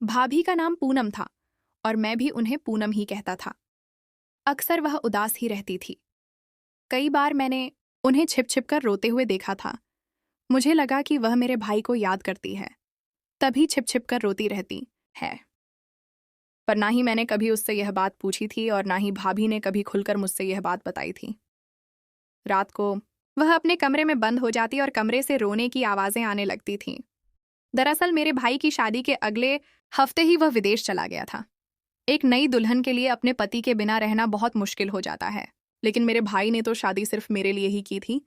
भाभी का नाम पूनम था और मैं भी उन्हें पूनम ही कहता था। अक्सर वह उदास ही रहती थी। कई बार मैंने उन्हें छिप छिप कर रोते हुए देखा था। मुझे लगा कि वह मेरे भाई को याद करती है, तभी छिप छिप कर रोती रहती है। पर ना ही मैंने कभी उससे यह बात पूछी थी और ना ही भाभी ने कभी खुलकर मुझसे यह बात बताई थी। रात को वह अपने कमरे में बंद हो जाती और कमरे से रोने की आवाज़ें आने लगती थीं। दरअसल मेरे भाई की शादी के अगले हफ्ते ही वह विदेश चला गया था। एक नई दुल्हन के लिए अपने पति के बिना रहना बहुत मुश्किल हो जाता है, लेकिन मेरे भाई ने तो शादी सिर्फ मेरे लिए ही की थी,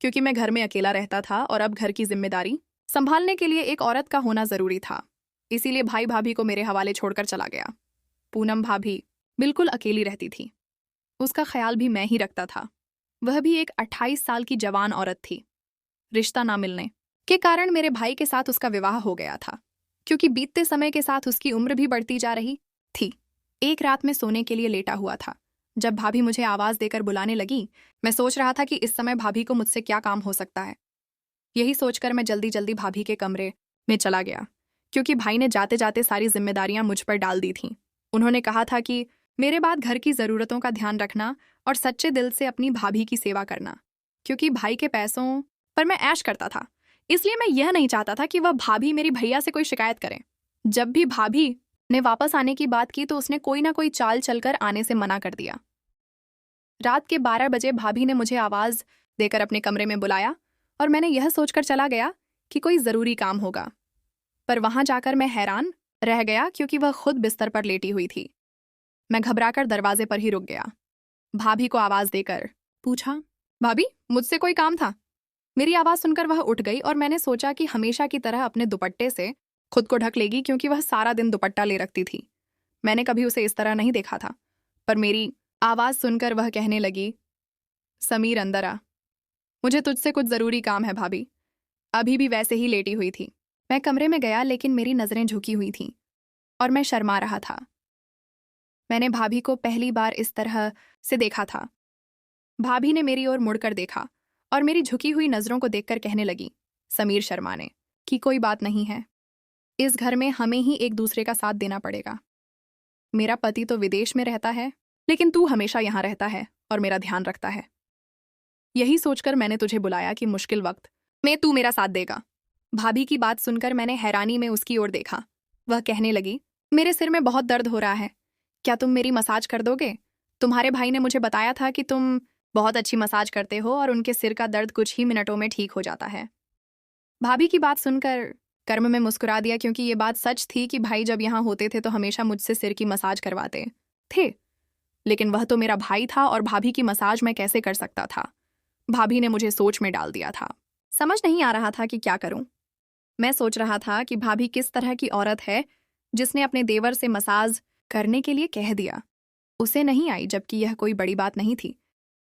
क्योंकि मैं घर में अकेला रहता था और अब घर की जिम्मेदारी संभालने के लिए एक औरत का होना जरूरी था। इसीलिए भाई भाभी को मेरे हवाले छोड़कर चला गया। पूनम भाभी बिल्कुल अकेली रहती थी। उसका ख्याल भी मैं ही रखता था। वह भी एक 28 साल की जवान औरत थी। रिश्ता ना मिलने के कारण मेरे भाई के साथ उसका विवाह हो गया था, क्योंकि बीतते समय के साथ उसकी उम्र भी बढ़ती जा रही थी। एक रात में सोने के लिए लेटा हुआ था जब भाभी मुझे आवाज़ देकर बुलाने लगी। मैं सोच रहा था कि इस समय भाभी को मुझसे क्या काम हो सकता है। यही सोचकर मैं जल्दी जल्दी भाभी के कमरे में चला गया, क्योंकि भाई ने जाते जाते सारी जिम्मेदारियां मुझ पर डाल दी थीं। उन्होंने कहा था कि मेरे बाद घर की ज़रूरतों का ध्यान रखना और सच्चे दिल से अपनी भाभी की सेवा करना, क्योंकि भाई के पैसों पर मैं ऐश करता था। इसलिए मैं यह नहीं चाहता था कि वह भाभी मेरी भैया से कोई शिकायत करें। जब भी भाभी ने वापस आने की बात की तो उसने कोई ना कोई चाल चलकर आने से मना कर दिया। रात के 12 बजे भाभी ने मुझे आवाज़ देकर अपने कमरे में बुलाया और मैंने यह सोचकर चला गया कि कोई ज़रूरी काम होगा। पर वहां जाकर मैं हैरान रह गया, क्योंकि वह खुद बिस्तर पर लेटी हुई थी। मैं घबराकर दरवाजे पर ही रुक गया। भाभी को आवाज़ देकर पूछा, भाभी मुझसे कोई काम था? मेरी आवाज़ सुनकर वह उठ गई और मैंने सोचा कि हमेशा की तरह अपने दुपट्टे से खुद को ढक लेगी, क्योंकि वह सारा दिन दुपट्टा ले रखती थी। मैंने कभी उसे इस तरह नहीं देखा था। पर मेरी आवाज़ सुनकर वह कहने लगी, समीर अंदर आ, मुझे तुझसे कुछ ज़रूरी काम है। भाभी अभी भी वैसे ही लेटी हुई थी। मैं कमरे में गया, लेकिन मेरी नज़रें झुकी हुई थीं और मैं शर्मा रहा था। मैंने भाभी को पहली बार इस तरह से देखा था। भाभी ने मेरी ओर मुड़कर देखा और मेरी झुकी हुई नज़रों को देखकर कहने लगी, समीर शर्माने की कोई बात नहीं है। इस घर में हमें ही एक दूसरे का साथ देना पड़ेगा। मेरा पति तो विदेश में रहता है, लेकिन तू हमेशा यहाँ रहता है और मेरा ध्यान रखता है। यही सोचकर मैंने तुझे बुलाया कि मुश्किल वक्त में तू मेरा साथ देगा। भाभी की बात सुनकर मैंने हैरानी में उसकी ओर देखा। वह कहने लगी, मेरे सिर में बहुत दर्द हो रहा है, क्या तुम मेरी मसाज कर दोगे? तुम्हारे भाई ने मुझे बताया था कि तुम बहुत अच्छी मसाज करते हो और उनके सिर का दर्द कुछ ही मिनटों में ठीक हो जाता है। भाभी की बात सुनकर कर्म में मुस्कुरा दिया, क्योंकि ये बात सच थी कि भाई जब यहाँ होते थे तो हमेशा मुझसे सिर की मसाज करवाते थे। लेकिन वह तो मेरा भाई था और भाभी की मसाज मैं कैसे कर सकता था? भाभी ने मुझे सोच में डाल दिया था। समझ नहीं आ रहा था कि क्या करूं। मैं सोच रहा था कि भाभी किस तरह की औरत है जिसने अपने देवर से मसाज करने के लिए कह दिया। उसे नहीं आई, जबकि यह कोई बड़ी बात नहीं थी।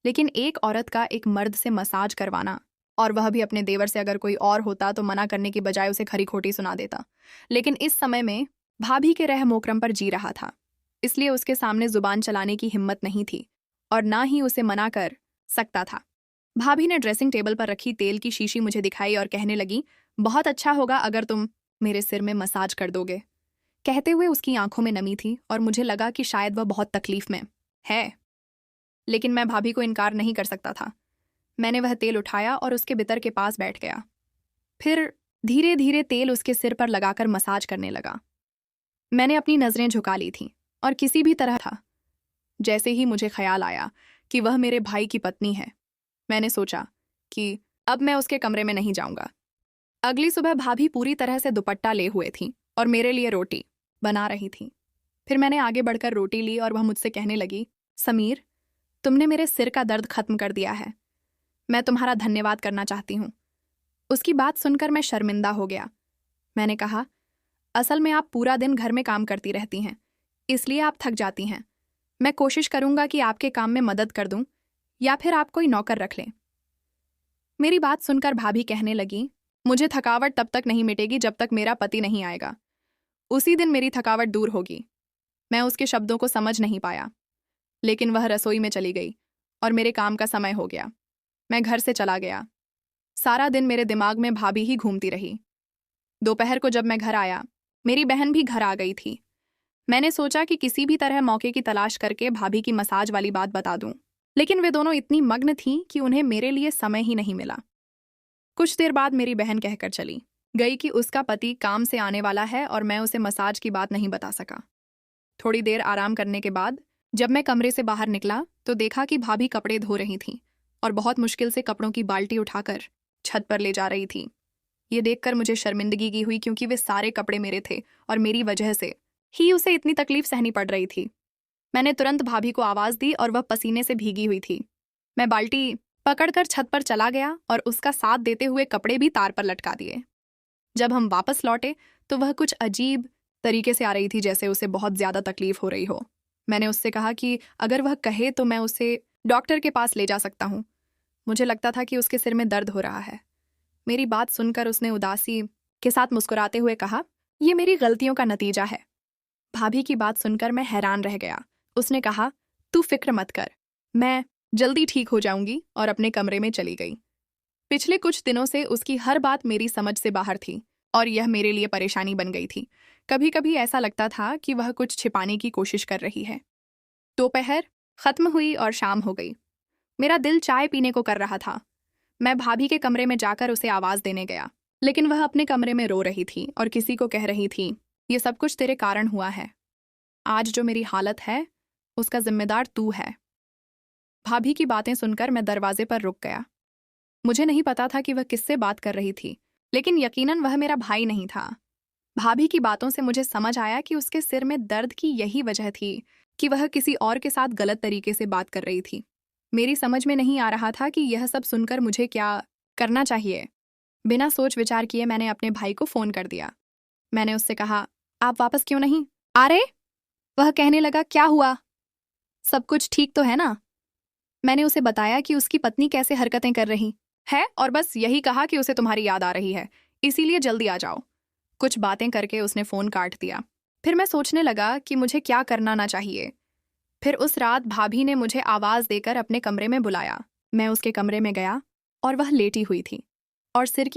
लेकिन एक औरत का एक मर्द से मसाज करवाना, और वह भी अपने देवर से, अगर कोई और होता तो मना करने की बजाय उसे खरी खोटी सुना देता। लेकिन इस समय में भाभी के रह मोकरम पर जी रहा था, इसलिए उसके सामने जुबान चलाने की हिम्मत नहीं थी और ना ही उसे मना कर सकता था। भाभी ने ड्रेसिंग टेबल पर रखी तेल की शीशी मुझे दिखाई और कहने लगी, बहुत अच्छा होगा अगर तुम मेरे सिर में मसाज कर दोगे। कहते हुए उसकी आंखों में नमी थी और मुझे लगा कि शायद वह बहुत तकलीफ में है। लेकिन मैं भाभी को इनकार नहीं कर सकता था। मैंने वह तेल उठाया और उसके बितर के पास बैठ गया। फिर धीरे धीरे तेल उसके सिर पर लगाकर मसाज करने लगा। मैंने अपनी नज़रें झुका ली थीं और किसी भी तरह था। जैसे ही मुझे ख्याल आया कि वह मेरे भाई की पत्नी है, मैंने सोचा कि अब मैं उसके कमरे में नहीं जाऊंगा। अगली सुबह भाभी पूरी तरह से दुपट्टा ले हुए थीं और मेरे लिए रोटी बना रही थीं। फिर मैंने आगे बढ़कर रोटी ली और वह मुझसे कहने लगी, समीर तुमने मेरे सिर का दर्द खत्म कर दिया है, मैं तुम्हारा धन्यवाद करना चाहती हूँ। उसकी बात सुनकर मैं शर्मिंदा हो गया। मैंने कहा, असल में आप पूरा दिन घर में काम करती रहती हैं, इसलिए आप थक जाती हैं। मैं कोशिश करूंगा कि आपके काम में मदद कर दूं या फिर आप कोई नौकर रख लें। मेरी बात सुनकर भाभी कहने लगी, मुझे थकावट तब तक नहीं मिटेगी जब तक मेरा पति नहीं आएगा। उसी दिन मेरी थकावट दूर होगी। मैं उसके शब्दों को समझ नहीं पाया, लेकिन वह रसोई में चली गई और मेरे काम का समय हो गया। मैं घर से चला गया। सारा दिन मेरे दिमाग में भाभी ही घूमती रही। दोपहर को जब मैं घर आया मेरी बहन भी घर आ गई थी। मैंने सोचा कि किसी भी तरह मौके की तलाश करके भाभी की मसाज वाली बात बता दूं, लेकिन वे दोनों इतनी मग्न थीं कि उन्हें मेरे लिए समय ही नहीं मिला। कुछ देर बाद मेरी बहन कहकर चली गई कि उसका पति काम से आने वाला है और मैं उसे मसाज की बात नहीं बता सका। थोड़ी देर आराम करने के बाद जब मैं कमरे से बाहर निकला तो देखा कि भाभी कपड़े धो रही थीं और बहुत मुश्किल से कपड़ों की बाल्टी उठाकर छत पर ले जा रही थी। ये देखकर मुझे शर्मिंदगी की हुई, क्योंकि वे सारे कपड़े मेरे थे और मेरी वजह से ही उसे इतनी तकलीफ सहनी पड़ रही थी। मैंने तुरंत भाभी को आवाज दी और वह पसीने से भीगी हुई थी। मैं बाल्टी पकड़कर छत पर चला गया और उसका साथ देते हुए कपड़े भी तार पर लटका दिए। जब हम वापस लौटे तो वह कुछ अजीब तरीके से आ रही थी, जैसे उसे बहुत ज्यादा तकलीफ हो रही हो। मैंने उससे कहा कि अगर वह कहे तो मैं उसे डॉक्टर के पास ले जा सकता हूँ। मुझे लगता था कि उसके सिर में दर्द हो रहा है। मेरी बात सुनकर उसने उदासी के साथ मुस्कुराते हुए कहा, यह मेरी गलतियों का नतीजा है। भाभी की बात सुनकर मैं हैरान रह गया। उसने कहा, तू फिक्र मत कर, मैं जल्दी ठीक हो जाऊंगी, और अपने कमरे में चली गई। पिछले कुछ दिनों से उसकी हर बात मेरी समझ से बाहर थी और यह मेरे लिए परेशानी बन गई थी। कभी कभी ऐसा लगता था कि वह कुछ छिपाने की कोशिश कर रही है। दोपहर खत्म हुई और शाम हो गई। मेरा दिल चाय पीने को कर रहा था। मैं भाभी के कमरे में जाकर उसे आवाज देने गया, लेकिन वह अपने कमरे में रो रही थी और किसी को कह रही थी, ये सब कुछ तेरे कारण हुआ है। आज जो मेरी हालत है उसका जिम्मेदार तू है। भाभी की बातें सुनकर मैं दरवाजे पर रुक गया। मुझे नहीं पता था कि वह किससे बात कर रही थी, लेकिन यकीनन वह मेरा भाई नहीं था। भाभी की बातों से मुझे समझ आया कि उसके सिर में दर्द की यही वजह थी कि वह किसी और के साथ गलत तरीके से बात कर रही थी। मेरी समझ में नहीं आ रहा था कि यह सब सुनकर मुझे क्या करना चाहिए। बिना सोच विचार किए मैंने अपने भाई को फोन कर दिया। मैंने उससे कहा, आप वापस क्यों नहीं आ रहे? वह कहने लगा, क्या हुआ, सब कुछ ठीक तो है ना? मैंने उसे बताया कि उसकी पत्नी कैसे हरकतें कर रही है और बस यही कहा कि उसे तुम्हारी याद आ रही है, इसीलिए जल्दी आ जाओ। कुछ बातें करके उसने फोन काट दिया। फिर मैं सोचने लगा कि मुझे क्या करना ना चाहिए। फिर उस रात भाभी ने मुझे आवाज देकर अपने कमरे में बुलाया। मैं उसके कमरे में गया और वह लेटी हुई थी और सिर की